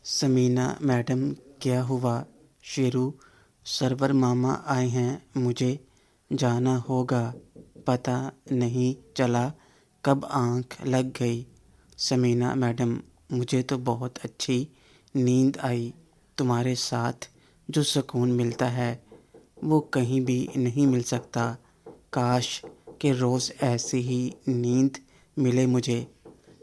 Samina madam, क्या हुआ? Sheru, server मामा आए हैं, मुझे जाना होगा। पता नहीं चला कब आँख लग गई। समीना मैडम, मुझे तो बहुत अच्छी नींद आई। तुम्हारे साथ जो सुकून मिलता है वो कहीं भी नहीं मिल सकता। काश कि रोज़ ऐसी ही नींद मिले मुझे।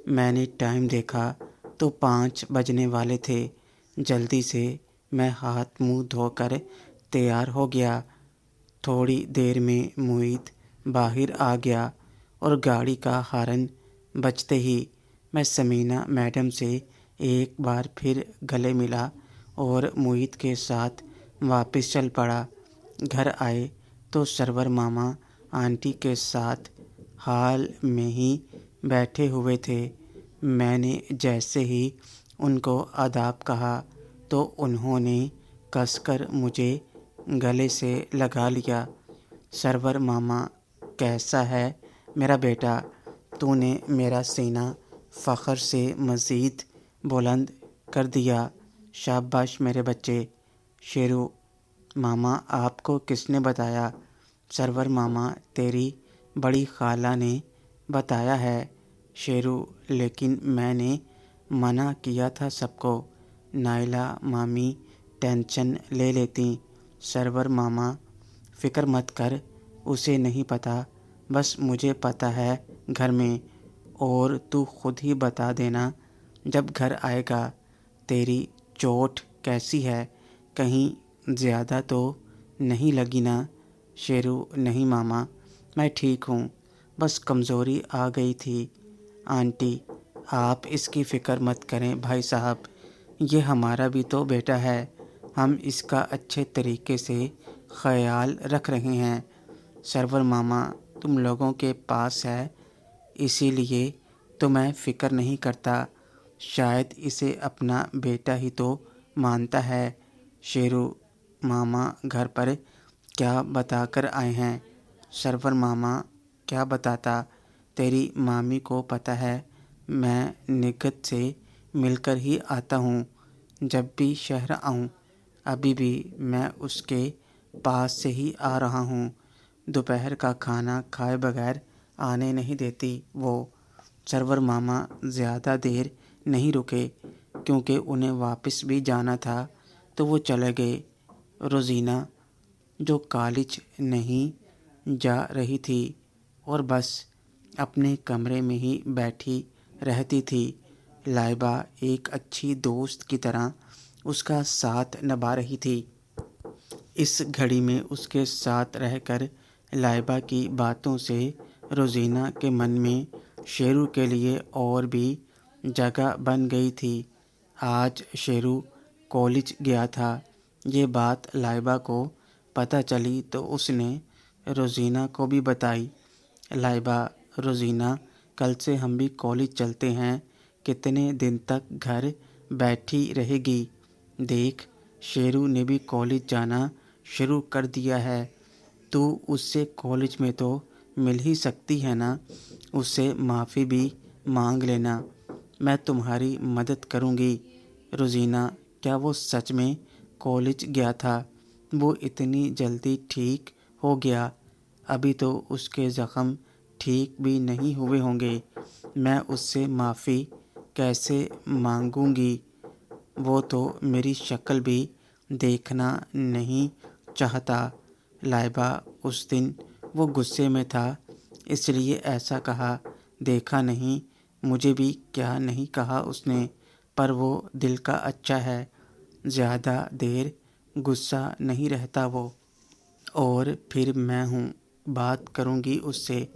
मैंने टाइम देखा तो 5 बजने वाले थे। जल्दी से मैं हाथ मुंह धोकर तैयार हो गया। थोड़ी देर में मोहित बाहर आ गया और गाड़ी का हॉर्न बजते ही मैं समीना मैडम से एक बार फिर गले मिला और मोहित के साथ वापस चल पड़ा। घर आए तो सरवर मामा आंटी के साथ हाल में ही बैठे हुए थे। मैंने जैसे ही उनको आदाब कहा तो उन्होंने कसकर मुझे गले से लगा लिया। सरवर मामा, कैसा है मेरा बेटा? तूने मेरा सीना फ़ख्र से मज़ीद बुलंद कर दिया। शाबाश मेरे बच्चे। शेरू मामा, आपको किसने बताया? सरवर मामा, तेरी बड़ी खाला ने बताया है। शेरू, लेकिन मैंने मना किया था सबको। नाइला मामी टेंशन ले लेती। सरवर मामा, फ़िक्र मत कर, उसे नहीं पता, बस मुझे पता है घर में। और तू खुद ही बता देना जब घर आएगा। तेरी चोट कैसी है? कहीं ज़्यादा तो नहीं लगी ना? शेरू, नहीं मामा, मैं ठीक हूँ, बस कमज़ोरी आ गई थी। आंटी, आप इसकी फ़िक्र मत करें भाई साहब, ये हमारा भी तो बेटा है। हम इसका अच्छे तरीके से ख्याल रख रहे हैं। सरवर मामा, तुम लोगों के पास है इसीलिए तो मैं फ़िक्र नहीं करता। शायद इसे अपना बेटा ही तो मानता है। शेरू मामा घर पर क्या बता कर आए हैं? सरवर मामा, क्या बताता? तेरी मामी को पता है मैं निगत से मिलकर ही आता हूँ जब भी शहर आऊँ। अभी भी मैं उसके पास से ही आ रहा हूँ। दोपहर का खाना खाए बगैर आने नहीं देती वो। सरवर मामा ज़्यादा देर नहीं रुके क्योंकि उन्हें वापस भी जाना था तो वो चले गए। रोज़ीना, जो कॉलेज नहीं जा रही थी और बस अपने कमरे में ही बैठी रहती थी। लाइबा एक अच्छी दोस्त की तरह उसका साथ निभा रही थी। इस घड़ी में उसके साथ रहकर लाइबा की बातों से रोज़ीना के मन में शेरू के लिए और भी जगह बन गई थी। आज शेरू कॉलेज गया था। ये बात लाइबा को पता चली तो उसने रोज़ीना को भी बताई। लाइबा, रोज़ीना, कल से हम भी कॉलेज चलते हैं। कितने दिन तक घर बैठी रहेगी? देख, शेरू ने भी कॉलेज जाना शुरू कर दिया है। तू उससे कॉलेज में तो मिल ही सकती है ना? उससे माफ़ी भी मांग लेना। मैं तुम्हारी मदद करूँगी। रोज़ीना, क्या वो सच में कॉलेज गया था? वो इतनी जल्दी ठीक हो गया? अभी तो उसके ज़ख्म ठीक भी नहीं हुए होंगे। मैं उससे माफ़ी कैसे मांगूंगी? वो तो मेरी शक्ल भी देखना नहीं चाहता। लाइबा, उस दिन वो गुस्से में था इसलिए ऐसा कहा। देखा नहीं, मुझे भी क्या नहीं कहा उसने, पर वो दिल का अच्छा है। ज़्यादा देर गुस्सा नहीं रहता वो। और फिर मैं हूँ, बात करूँगी उससे।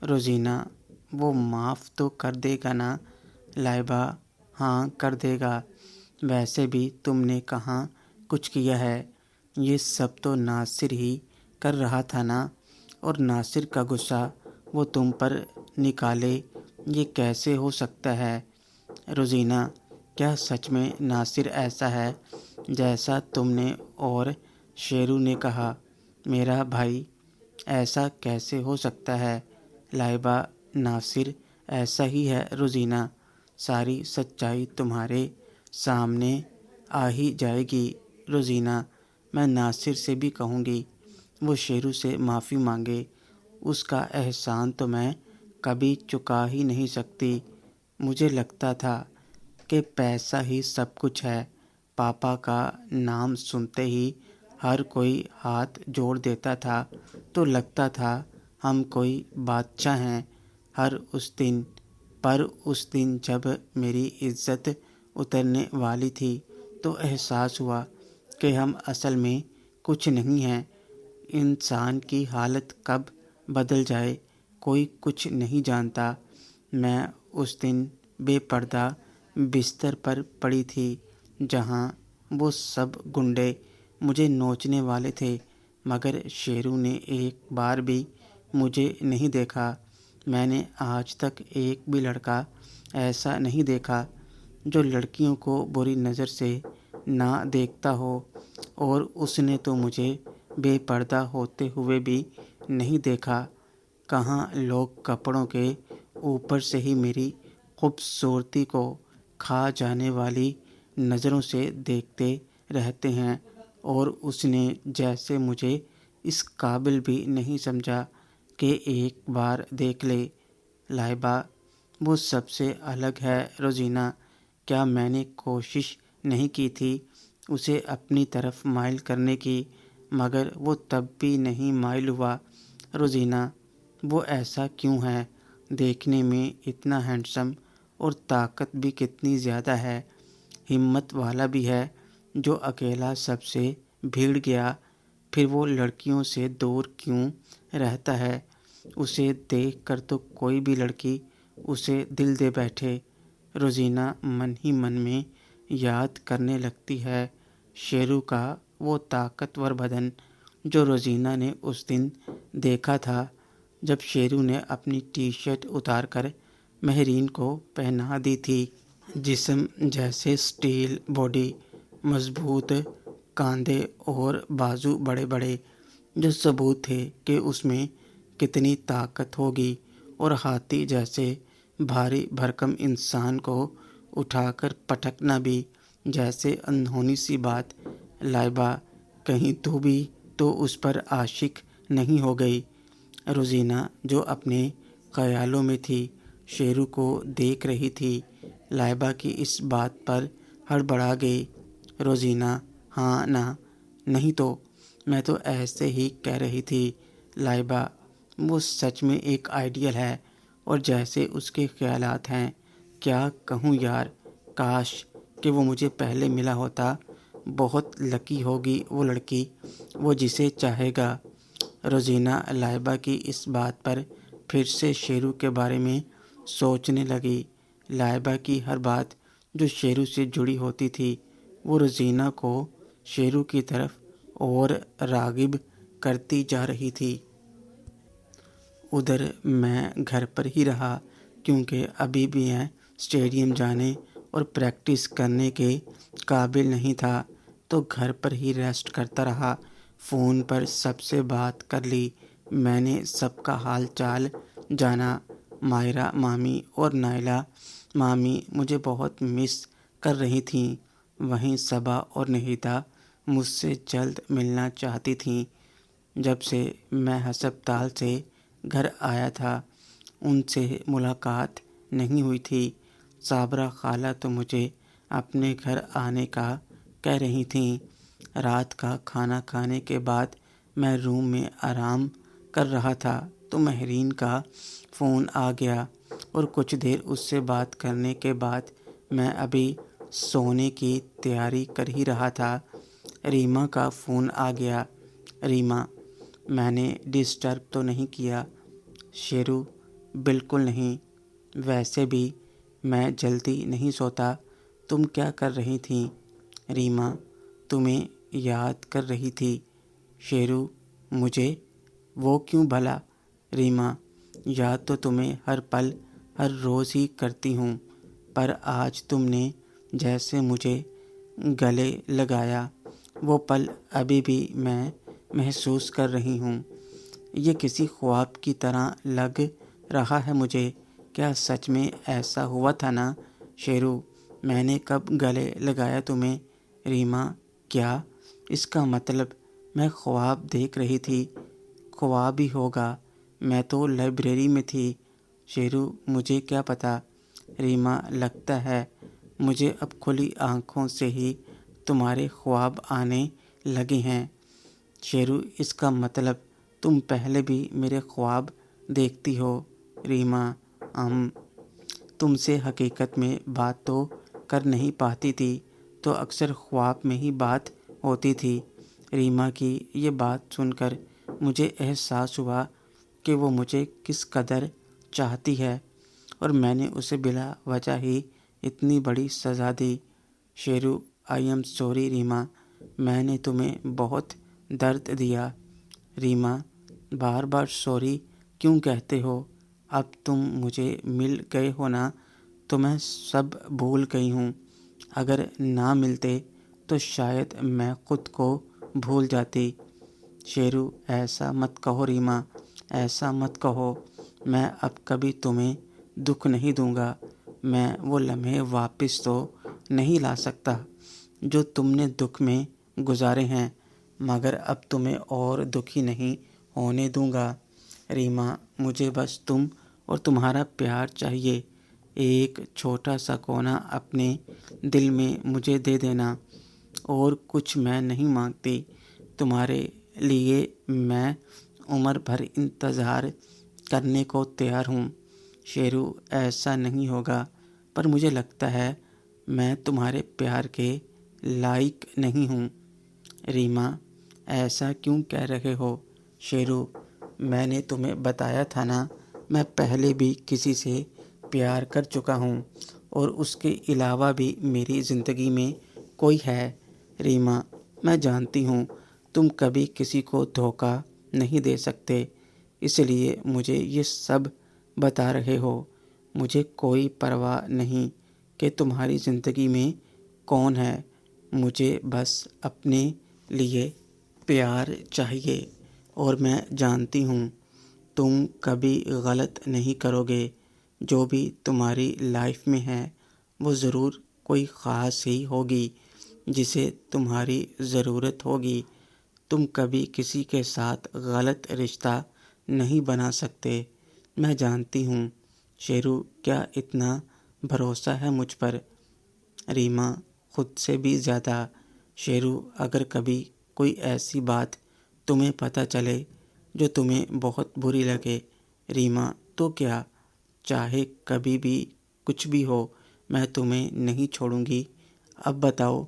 रोज़ीना, वो माफ़ तो कर देगा ना? लाइबा, हाँ कर देगा। वैसे भी तुमने कहाँ कुछ किया है? ये सब तो नासिर ही कर रहा था ना? और नासिर का गुस्सा वो तुम पर निकाले, ये कैसे हो सकता है? रोज़ीना, क्या सच में नासिर ऐसा है जैसा तुमने और शेरू ने कहा? मेरा भाई ऐसा कैसे हो सकता है? लाइबा, नासिर ऐसा ही है रोज़ीना। सारी सच्चाई तुम्हारे सामने आ ही जाएगी। रोज़ीना, मैं नासिर से भी कहूँगी वो शेरू से माफ़ी मांगे। उसका एहसान तो मैं कभी चुका ही नहीं सकती। मुझे लगता था कि पैसा ही सब कुछ है। पापा का नाम सुनते ही हर कोई हाथ जोड़ देता था, तो लगता था हम कोई बादशाह हैं। पर उस दिन जब मेरी इज़्ज़त उतरने वाली थी तो एहसास हुआ कि हम असल में कुछ नहीं हैं। इंसान की हालत कब बदल जाए कोई कुछ नहीं जानता। मैं उस दिन बेपर्दा बिस्तर पर पड़ी थी जहाँ वो सब गुंडे मुझे नोचने वाले थे, मगर शेरू ने एक बार भी मुझे नहीं देखा। मैंने आज तक एक भी लड़का ऐसा नहीं देखा जो लड़कियों को बुरी नज़र से ना देखता हो, और उसने तो मुझे बेपर्दा होते हुए भी नहीं देखा। कहाँ लोग कपड़ों के ऊपर से ही मेरी खूबसूरती को खा जाने वाली नज़रों से देखते रहते हैं, और उसने जैसे मुझे इस काबिल भी नहीं समझा कि एक बार देख ले। लाइबा, वो सबसे अलग है। रोज़ीना, क्या मैंने कोशिश नहीं की थी उसे अपनी तरफ माइल करने की, मगर वो तब भी नहीं माइल हुआ। रोज़ीना, वो ऐसा क्यों है? देखने में इतना हैंडसम और ताकत भी कितनी ज़्यादा है। हिम्मत वाला भी है। जो अकेला सबसे भिड़ गया, फिर वो लड़कियों से दूर क्यों रहता है? उसे देख कर तो कोई भी लड़की उसे दिल दे बैठे। रोज़ीना मन ही मन में याद करने लगती है शेरू का वो ताकतवर बदन जो रोज़ीना ने उस दिन देखा था जब शेरू ने अपनी टी शर्ट उतार कर महरीन को पहना दी थी। जिस्म जैसे स्टील, बॉडी मजबूत, कंधे और बाजू बड़े बड़े, जो सबूत थे कि उसमें कितनी ताकत होगी। और हाथी जैसे भारी भरकम इंसान को उठाकर पटकना भी जैसे अनहोनी सी बात। लाइबा, कहीं तू भी तो उस पर आशिक नहीं हो गई? रोज़ीना, जो अपने ख्यालों में थी, शेरू को देख रही थी, लाइबा की इस बात पर हड़बड़ा गई। रोज़ीना, हाँ ना, नहीं तो मैं तो ऐसे ही कह रही थी। लाइबा, वो सच में एक आइडियल है, और जैसे उसके ख्यालात हैं। क्या कहूँ यार, काश कि वो मुझे पहले मिला होता। बहुत लकी होगी वो लड़की, वो जिसे चाहेगा। रोज़ीना लाइबा की इस बात पर फिर से शेरू के बारे में सोचने लगी। लाइबा की हर बात जो शेरू से जुड़ी होती थी वो रोज़ीना को शेरू की तरफ और राग़िब करती जा रही थी। उधर मैं घर पर ही रहा, क्योंकि अभी भी मैं स्टेडियम जाने और प्रैक्टिस करने के काबिल नहीं था, तो घर पर ही रेस्ट करता रहा। फ़ोन पर सबसे बात कर ली। मैंने सबका हाल चाल जाना। मायरा मामी और नाइला मामी मुझे बहुत मिस कर रही थीं। वहीं सबा और नहिदा मुझसे जल्द मिलना चाहती थीं। जब से मैं हस्पताल से घर आया था उनसे मुलाकात नहीं हुई थी। साबरा खाला तो मुझे अपने घर आने का कह रही थीं। रात का खाना खाने के बाद मैं रूम में आराम कर रहा था तो महरीन का फ़ोन आ गया, और कुछ देर उससे बात करने के बाद मैं अभी सोने की तैयारी कर ही रहा था। रीमा का फ़ोन आ गया। रीमा, मैंने डिस्टर्ब तो नहीं किया? शेरू, बिल्कुल नहीं। वैसे भी मैं जल्दी नहीं सोता। तुम क्या कर रही थी? रीमा, तुम्हें याद कर रही थी। शेरू, मुझे? वो क्यों भला? रीमा, याद तो तुम्हें हर पल हर रोज़ ही करती हूँ, पर आज तुमने जैसे मुझे गले लगाया वो पल अभी भी मैं महसूस कर रही हूँ। ये किसी ख्वाब की तरह लग रहा है मुझे। क्या सच में ऐसा हुआ था ना? शेरू, میں نے کب گلے لگایا تمہیں؟ ریما: کیا؟ اس کا مطلب میں خواب دیکھ رہی تھی۔ خواب ہی ہوگا، میں تو لائبریری میں تھی۔ شیرو: مجھے کیا پتہ۔ ریما: لگتا ہے مجھے اب کھلی آنکھوں سے ہی تمہارے خواب آنے لگے ہیں۔ شیرو: اس کا مطلب تم پہلے بھی میرے خواب دیکھتی ہو؟ ریما: تم سے حقیقت میں بات تو کر نہیں پاتی تھی، تو اکثر خواب میں ہی بات ہوتی تھی۔ ریما کی یہ بات سن کر مجھے احساس ہوا کہ وہ مجھے کس قدر چاہتی ہے، اور میں نے اسے بلا وجہ ہی اتنی بڑی سزا دی۔ شیرو: آئی ایم سوری ریما، میں نے تمہیں بہت درد دیا۔ ریما: بار بار سوری کیوں کہتے ہو؟ اب تم مجھے مل گئے ہو نا، تو میں سب بھول گئی ہوں۔ اگر نہ ملتے تو شاید میں خود کو بھول جاتی۔ شیرو: ایسا مت کہو ریما، ایسا مت کہو، میں اب کبھی تمہیں دکھ نہیں دوں گا۔ میں وہ لمحے واپس تو نہیں لا سکتا جو تم نے دکھ میں گزارے ہیں، مگر اب تمہیں اور دکھی نہیں ہونے دوں گا۔ ریما: مجھے بس تم اور تمہارا پیار چاہیے۔ ایک چھوٹا سا کونا اپنے دل میں مجھے دے دینا، اور کچھ میں نہیں مانگتی۔ تمہارے لیے میں عمر بھر انتظار کرنے کو تیار ہوں۔ شیرو: ایسا نہیں ہوگا، پر مجھے لگتا ہے میں تمہارے پیار کے لائق نہیں ہوں۔ ریما: ایسا کیوں کہہ رہے ہو؟ شیرو: میں نے تمہیں بتایا تھا نا، میں پہلے بھی کسی سے پیار کر چکا ہوں، اور اس کے علاوہ بھی میری زندگی میں کوئی ہے۔ ریما: میں جانتی ہوں تم کبھی کسی کو دھوکہ نہیں دے سکتے، اس لیے مجھے یہ سب بتا رہے ہو۔ مجھے کوئی پرواہ نہیں کہ تمہاری زندگی میں کون ہے، مجھے بس اپنے لیے پیار چاہیے، اور میں جانتی ہوں تم کبھی غلط نہیں کرو گے۔ جو بھی تمہاری لائف میں ہے وہ ضرور کوئی خاص ہی ہوگی جسے تمہاری ضرورت ہوگی۔ تم کبھی کسی کے ساتھ غلط رشتہ نہیں بنا سکتے، میں جانتی ہوں۔ شیرو: کیا اتنا بھروسہ ہے مجھ پر؟ ریما: خود سے بھی زیادہ۔ شیرو: اگر کبھی کوئی ایسی بات تمہیں پتہ چلے جو تمہیں بہت بری لگے، ریما: تو کیا؟ چاہے کبھی بھی کچھ بھی ہو، میں تمہیں نہیں چھوڑوں گی۔ اب بتاؤ،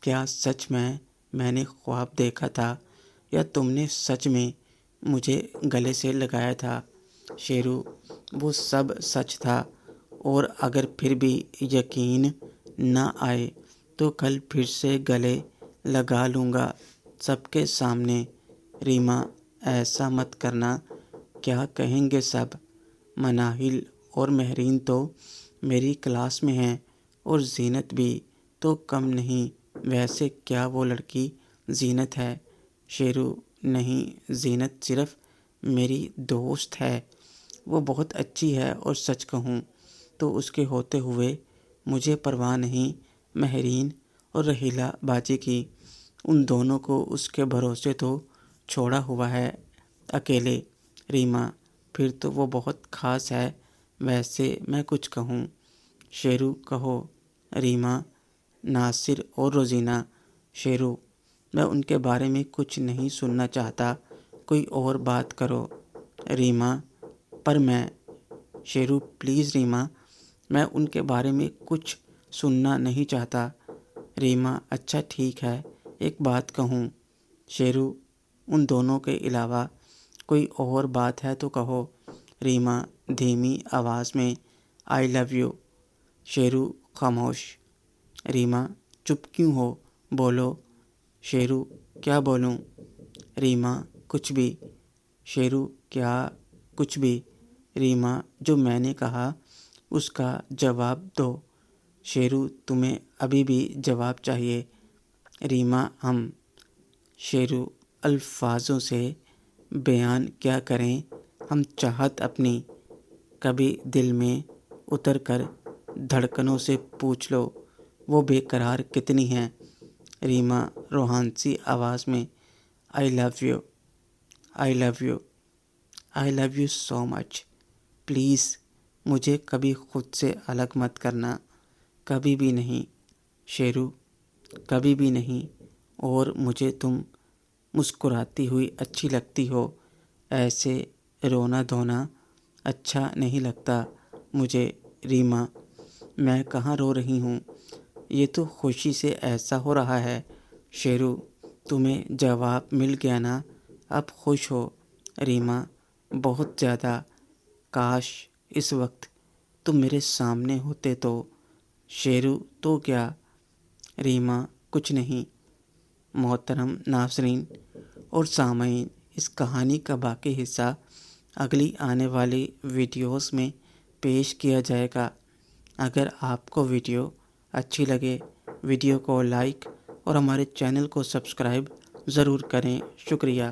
کیا سچ میں نے خواب دیکھا تھا، یا تم نے سچ میں مجھے گلے سے لگایا تھا؟ شیرو: وہ سب سچ تھا، اور اگر پھر بھی یقین نہ آئے تو کل پھر سے گلے لگا لوں گا سب کے سامنے۔ ریما: ایسا مت کرنا، کیا کہیں گے سب؟ مناہل اور مہرین تو میری کلاس میں ہیں، اور زینت بھی تو کم نہیں۔ ویسے کیا وہ لڑکی زینت ہے؟ شیرو: نہیں، زینت صرف میری دوست ہے۔ وہ بہت اچھی ہے، اور سچ کہوں تو اس کے ہوتے ہوئے مجھے پرواہ نہیں مہرین اور رحیلہ باجی کی۔ ان دونوں کو اس کے بھروسے تو چھوڑا ہوا ہے اکیلے۔ ریما: پھر تو وہ بہت خاص ہے۔ ویسے میں کچھ کہوں؟ شیرو: کہو۔ ریما: ناصر اور روزینہ۔ شیرو: میں ان کے بارے میں کچھ نہیں سننا چاہتا، کوئی اور بات کرو۔ ریما: پر میں۔ شیرو: پلیز ریما، میں ان کے بارے میں کچھ سننا نہیں چاہتا۔ ریما: اچھا ٹھیک ہے، ایک بات کہوں؟ شیرو: ان دونوں کے علاوہ کوئی اور بات ہے تو کہو۔ ریما دھیمی آواز میں: آئی لو یو۔ شیرو: خاموش۔ ریما: چپ کیوں ہو، بولو۔ شیرو: کیا بولوں؟ ریما: کچھ بھی۔ شیرو: کیا کچھ بھی؟ ریما: جو میں نے کہا اس کا جواب دو۔ شیرو: تمہیں ابھی بھی جواب چاہیے؟ ریما: شیرو: الفاظوں سے بیان کیا کریں ہم چاہت اپنی، کبھی دل میں اتر کر دھڑکنوں سے پوچھ لو۔ وہ بے قرار کتنی ہیں۔ ریما روحانسی آواز میں I love you, I love you, I love you so much. Please مجھے کبھی خود سے الگ مت کرنا، کبھی بھی نہیں شیرو، کبھی بھی نہیں۔ اور مجھے تم مسکراتی ہوئی اچھی لگتی ہو، ایسے رونا دھونا اچھا نہیں لگتا مجھے۔ ریما میں کہاں رو رہی ہوں، یہ تو خوشی سے ایسا ہو رہا ہے۔ شیرو تمہیں جواب مل گیا نا، اب خوش ہو۔ ریما بہت زیادہ، کاش اس وقت تم میرے سامنے ہوتے تو۔ شیرو تو کیا؟ ریما کچھ نہیں۔ محترم ناظرین اور سامعین، اس کہانی کا باقی حصہ اگلی آنے والی ویڈیوز میں پیش کیا جائے گا۔ اگر آپ کو ویڈیو اچھی لگے، ویڈیو کو لائک اور ہمارے چینل کو سبسکرائب ضرور کریں۔ شکریہ۔